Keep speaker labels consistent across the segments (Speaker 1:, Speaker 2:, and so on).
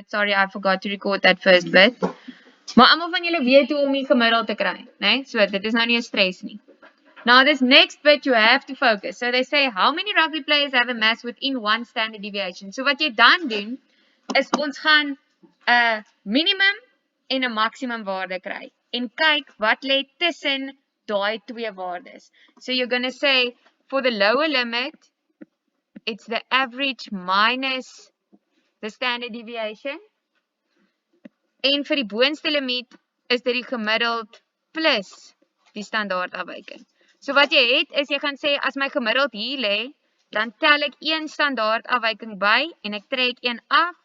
Speaker 1: it. Sorry, I forgot to record that first bit. Maar almal van julle weet hoe om die gemiddeld te kry, né? So dit is nou nie 'n stres nie. Now this next bit you have to focus. So they say how many rugby players have a mass within one standard deviation. So wat jy dan doen is ons gaan 'n minimum en 'n maksimum waarde kry en kyk wat lê tussen daai twee waardes. So you're going to say for the lower limit it's the average minus the standard deviation. En vir die boonste limiet is dit die gemiddeld plus die standaard afwyking. So wat jy het is jy gaan sê as my gemiddeld hier lê, dan tel ek een standaard afwyking by en ek trek een af.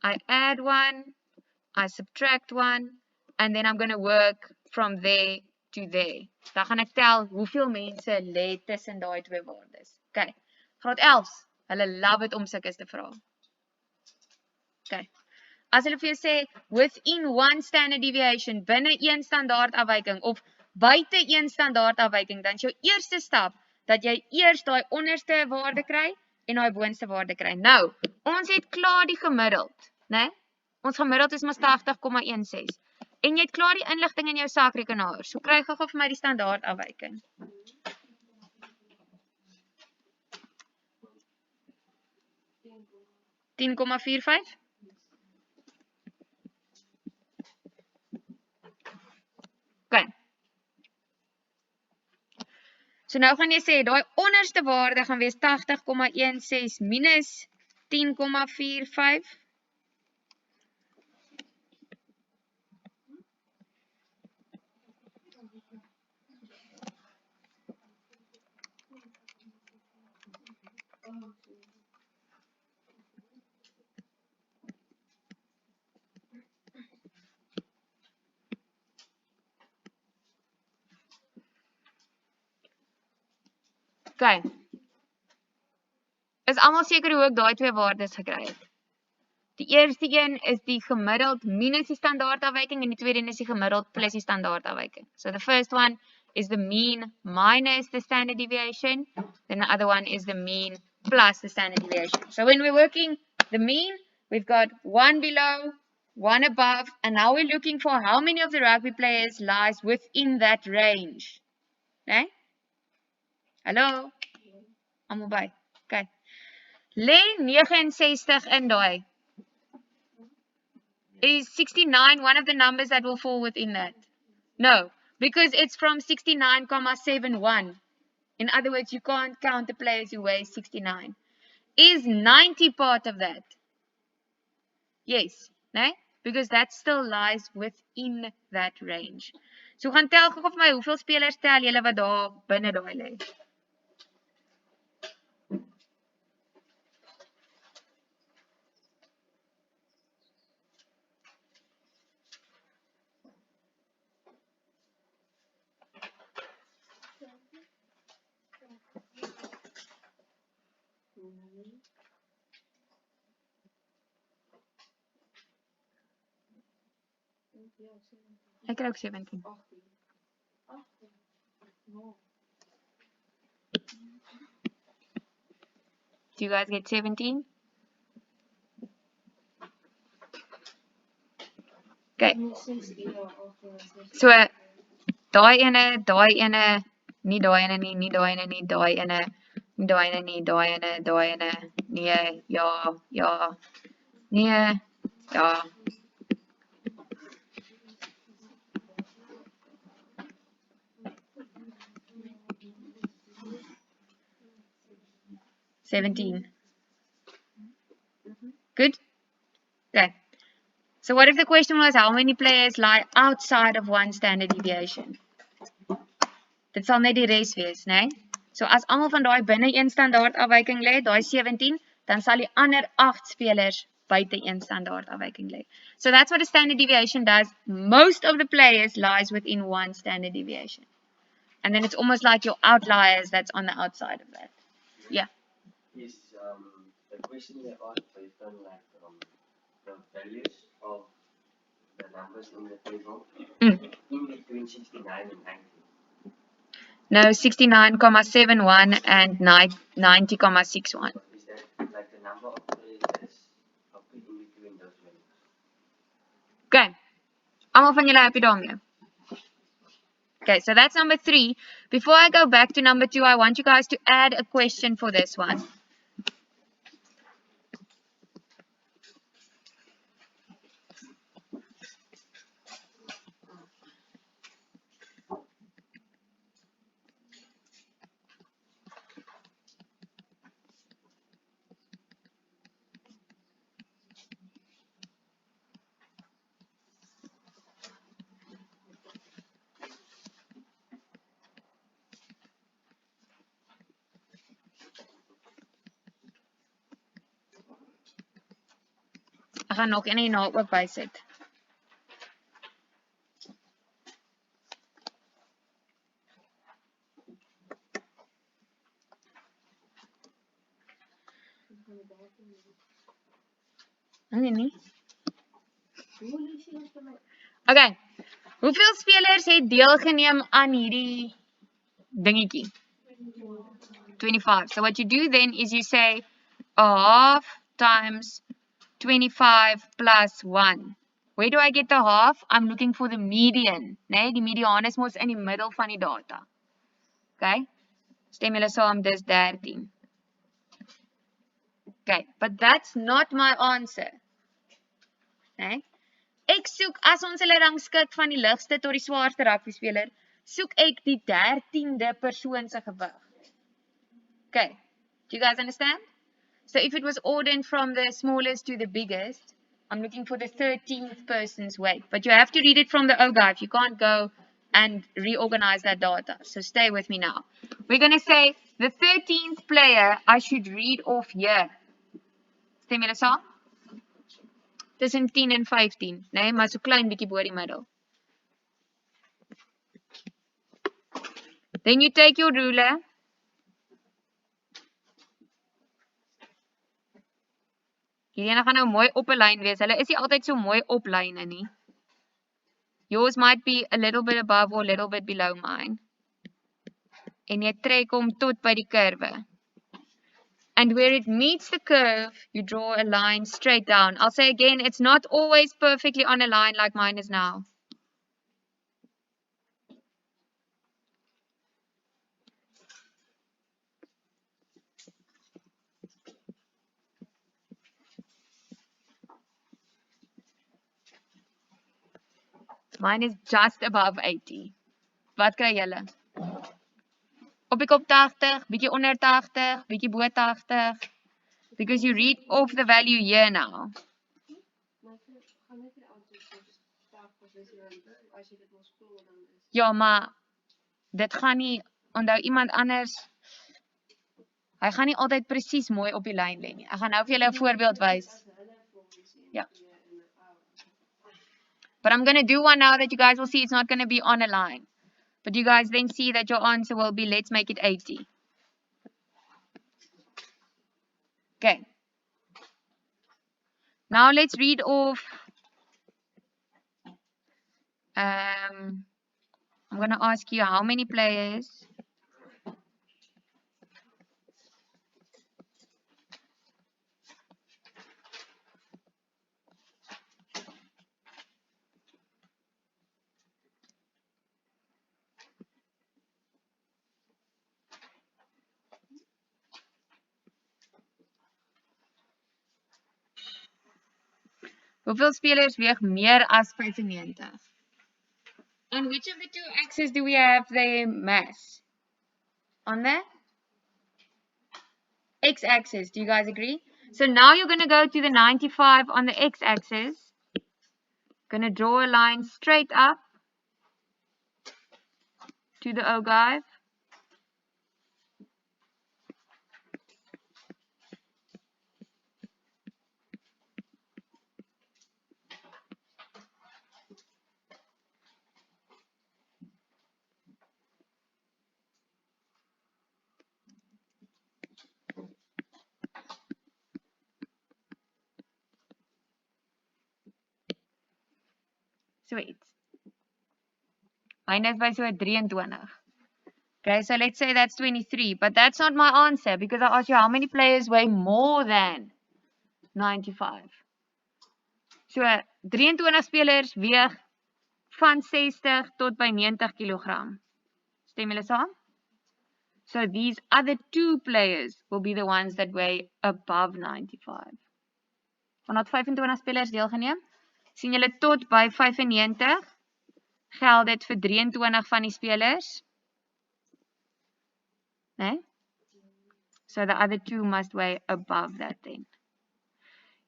Speaker 1: I add one, I subtract one, and then I'm going to work from there to there. Dan gaan ek tel hoeveel mense lê tussen daai twee waardes. Okay. Graad 11, hulle love it om sulke te vra. Okay. As hulle vir jou sê within one standard deviation, binne een standaard afwyking of buite een standaard afwyking, dan is jou eerste stap dat jy eers daai onderste waarde kry en daai boonste waarde kry. Nou, ons het klaar die gemiddeld, né? Ons gemiddeld is mos 80,16. En jy het klaar die inligting in jou saakrekenaar. So kry gou vir my die standaard afwyking. $10,45. Okay. So nou gaan jy sê, daai onderste waarde gaan wees 80,16 minus 10,45. Okay. Is almal seker hoe ek daai twee waardes gekry het? Die eerste een is die gemiddeld minus die standaard afwyking en die tweede een is die gemiddeld plus die standaard afwyking. So the first one is the mean minus the standard deviation, then the other one is the mean plus the standard deviation. So when we're working the mean, we've got one below, one above, and now we're looking for how many of the rugby players lies within that range. Okay? Hallo? Almal by. Okay. Lê 69 in daai. Is 69 one of the numbers that will fall within that? No, because it's from 69,71. In other words, you can't count the players who weigh 69. Is 90 part of that? Yes, né? Because that still lies within that range. So gaan tel gou vir my hoeveel spelers tel julle wat daar binne daai lê? Ek kry ook 17. Do you guys get 17? Okay. So daai ene, nie daai ene nie, nie daai ene nie, daai ene, nie daai ene nie, daai ene, daai ene, nee, ja, ja, nee, ja. Good? Okay. So what if the question was how many players lie outside of one standard deviation? Dit sal net die res wees, né? So as almal van daai binne een standaard afwyking lê, daai 17, dan sal die ander 8 spelers buite een standaard afwyking lê. So that's what a standard deviation does. Most of the players lies within one standard deviation. And then it's almost like your outliers that's on the outside of that. Yeah.
Speaker 2: Is the question they asked based on like the values of the numbers in the table in between 69 and 90?
Speaker 1: No, 69,71 and 90,61.
Speaker 2: Is that like the number of players that's in between those values.
Speaker 1: Okay. Almal van julle happy daarmee? Okay, so that's number 3. Before I go back to number 2, I want you guys to add a question for this one. Ek gaan nog een hierna ook bysit. Nee. Okay. Hoeveel spelers het deelgeneem aan hierdie dingetjie? 25. So what you do then is you say a half times 25 plus 1. Where do I get the half? I'm looking for the median. Nee, die mediaan is mos in die middel van die data. Okay? Stem julle saam, dis 13. Okay, but that's not my answer. Nee? Ek soek, as ons hulle rangskik van die ligste tot die swaarste rugby speler, soek ek die 13de persoon se gewig. Okay, do you guys understand? So if it was ordered from the smallest to the biggest, I'm looking for the 13th person's weight. But you have to read it from the OGIVE. You can't go and reorganize that data. So stay with me now. We're going to say the 13th player I should read off here. Stem julle saam? Tussen 10 en 15. Nee, maar so klein bietjie bo die middel. Then you take your ruler. Hierdie ene gaan nou mooi op 'n lyn wees. Hulle is nie altyd so mooi op lyne nie. Yours might be a little bit above or a little bit below mine. En jy trek hom tot by die kurwe. And where it meets the curve, you draw a line straight down. I'll say again, it's not always perfectly on a line like mine is now. Mine is just above 80. Wat kry julle? Op die kop 80, bietjie onder 80, bietjie bo 80. Because you read off the value here now. Ja, maar dit gaan nie, onthou iemand anders, hy gaan nie altyd presies mooi op die lyn lê nie. Ek gaan nou vir julle 'n voorbeeld wys. Ja. But I'm going to do one now that you guys will see it's not going to be on a line. But you guys then see that your answer will be, let's make it 80. Okay. Now let's read off. I'm going to ask you how many players hoeveel spelers weeg meer as 95? On which of the two axes do we have the mass? On the x-axis, do you guys agree? So now you're going to go to the 95 on the x-axis. Going to draw a line straight up to the ogive. Sweet. Mine is by so 23. Okay, so let's say that's 23. But that's not my answer because I asked you how many players weigh more than 95. So 23 spelers weeg van 60 tot by 90 kg. Stem julle saam? So these other 2 players will be the ones that weigh above 95. Vanaf 25 spelers deelgeneem. Sien julle tot by 95 geld dit vir 23 van die spelers? Nee? So the other 2 must weigh above that then.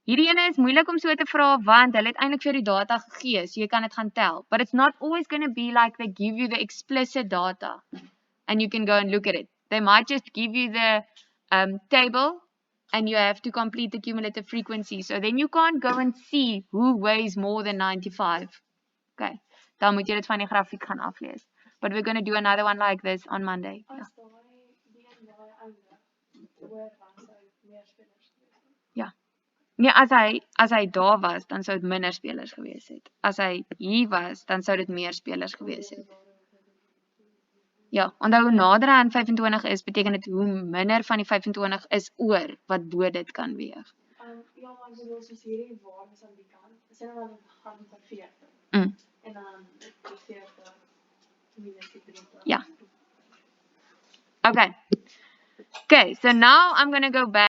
Speaker 1: Hierdie ene is moeilik om so te vra want hulle het eintlik vir die data gegee, so jy kan dit gaan tel. But it's not always going to be like they give you the explicit data and you can go and look at it. They might just give you the table and you have to complete the cumulative frequency. So then you can't go and see who weighs more than 95. Okay, dan moet jy dit van die grafiek gaan aflees. But we're going to do another one like this on Monday. Ja. Nee, as hy daar was, dan sou dit minder spelers gewees het. As hy hier was, dan sou dit meer spelers gewees het. Ja, onthou hoe nader aan 25 is, beteken dit hoe minder van die 25 is oor wat bo dit kan weeg.
Speaker 3: Ja, maar ek bedoel soos hierdie waardes aan die kant, is hulle dan gaan vir 40. En dan die 40 minus die 30.
Speaker 1: Ja. Okay. Okay, so now I'm going to go back